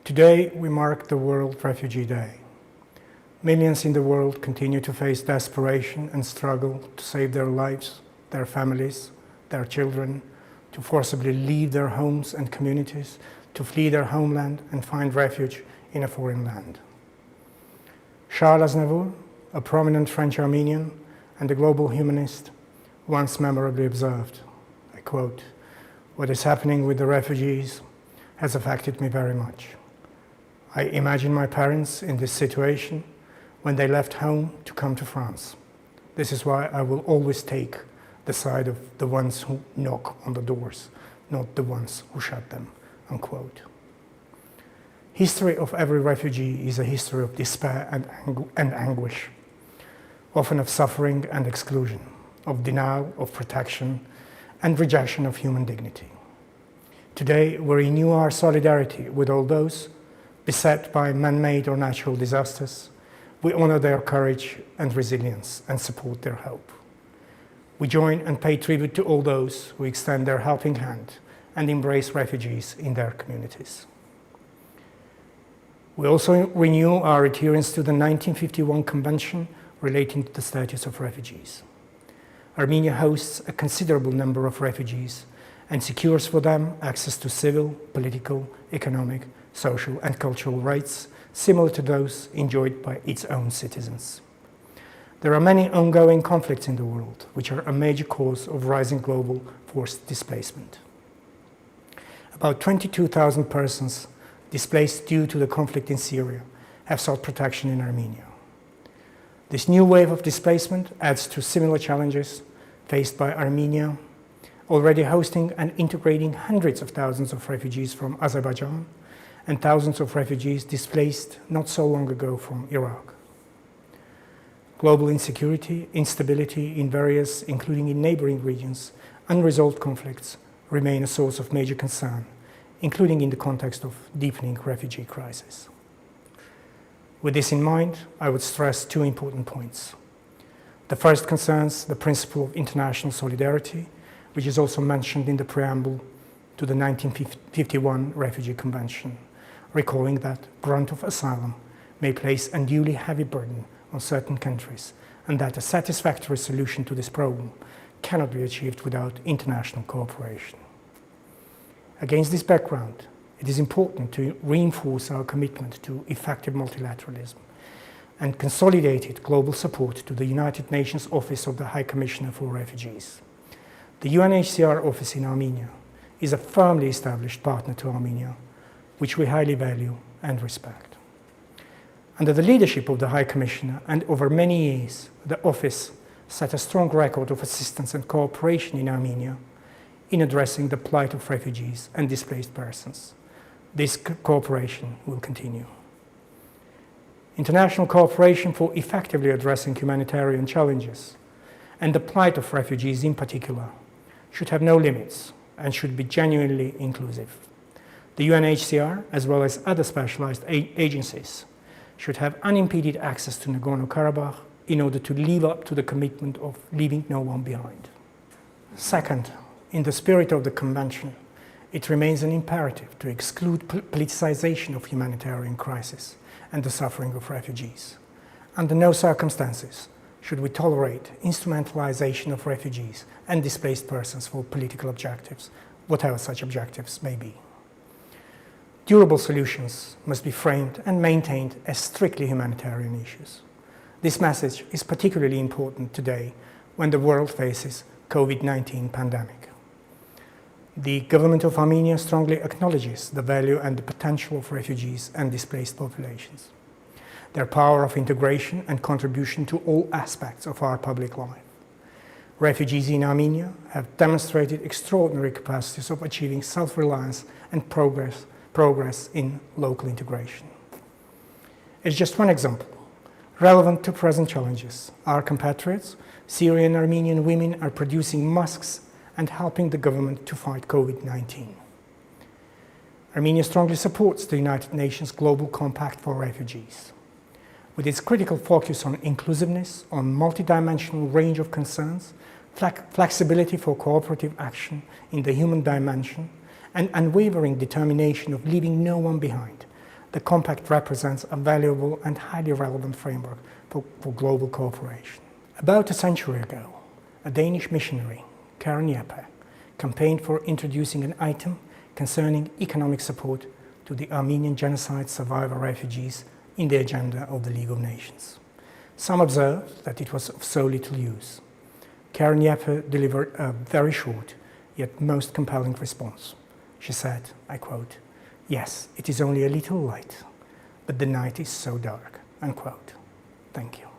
Today, we mark the World Refugee Day. Millions in the world continue to face desperation and struggle to save their lives, their families, their children, to forcibly leave their homes and communities, to flee their homeland and find refuge in a foreign land. Sharl Azznavour, a prominent French Armenian and a global humanist, once memorably observed, I quote, "What is happening with the refugees has affected me very much. I imagine my parents in this situation when they left home to come to France. This is why I will always take the side of the ones who knock on the doors, not the ones who shut them," unquote. History of every refugee is a history of despair and anguish, often of suffering and exclusion, of denial of protection and rejection of human dignity. Today, we renew our solidarity with all those beset by man-made or natural disasters. We honor their courage and resilience and support their hope. We join and pay tribute to all those who extend their helping hand and embrace refugees in their communities. We also renew our adherence to the 1951 Convention relating to the status of refugees. Armenia hosts a considerable number of refugees and secures for them access to civil, political, economic, social and cultural rights similar to those enjoyed by its own citizens. There are many ongoing conflicts in the world, which are a major cause of rising global forced displacement. About 22,000 persons displaced due to the conflict in Syria have sought protection in Armenia. This new wave of displacement adds to similar challenges faced by Armenia, already hosting and integrating hundreds of thousands of refugees from Azerbaijan and thousands of refugees displaced not so long ago from Iraq. Global insecurity, instability in various, including in neighboring regions, unresolved conflicts remain a source of major concern, including in the context of deepening refugee crisis. With this in mind, I would stress two important points. The first concerns the principle of international solidarity, which is also mentioned in the preamble to the 1951 Refugee Convention, recalling that grant of asylum may place unduly heavy burden on certain countries and that a satisfactory solution to this problem cannot be achieved without international cooperation. Against this background, it is important to reinforce our commitment to effective multilateralism and consolidated global support to the United Nations Office of the High Commissioner for Refugees. The UNHCR office in Armenia is a firmly established partner to Armenia, which we highly value and respect. Under the leadership of the High Commissioner and over many years, the office set a strong record of assistance and cooperation in Armenia in addressing the plight of refugees and displaced persons. This cooperation will continue. International cooperation for effectively addressing humanitarian challenges and the plight of refugees in particular should have no limits and should be genuinely inclusive. The UNHCR, as well as other specialized agencies, should have unimpeded access to Nagorno-Karabakh in order to live up to the commitment of leaving no one behind. Second, in the spirit of the Convention, it remains an imperative to exclude politicization of humanitarian crisis and the suffering of refugees. Under no circumstances should we tolerate instrumentalization of refugees and displaced persons for political objectives, whatever such objectives may be. Durable solutions must be framed and maintained as strictly humanitarian issues. This message is particularly important today when the world faces COVID-19 pandemic. The government of Armenia strongly acknowledges the value and the potential of refugees and displaced populations, their power of integration and contribution to all aspects of our public life. Refugees in Armenia have demonstrated extraordinary capacities of achieving self-reliance and progress in local integration. As just one example, relevant to present challenges, our compatriots, Syrian and Armenian women, are producing masks and helping the government to fight COVID-19. Armenia strongly supports the United Nations Global Compact for Refugees. With its critical focus on inclusiveness, on multidimensional range of concerns, flexibility for cooperative action in the human dimension, and unwavering determination of leaving no one behind, the compact represents a valuable and highly relevant framework for global cooperation. About a century ago, a Danish missionary, Karen Jeppe, campaigned for introducing an item concerning economic support to the Armenian genocide survivor refugees in the agenda of the League of Nations. Some observed that it was of so little use. Karen Jeppe delivered a very short, yet most compelling response. She said, I quote, "Yes, it is only a little light, but the night is so dark," unquote. Thank you.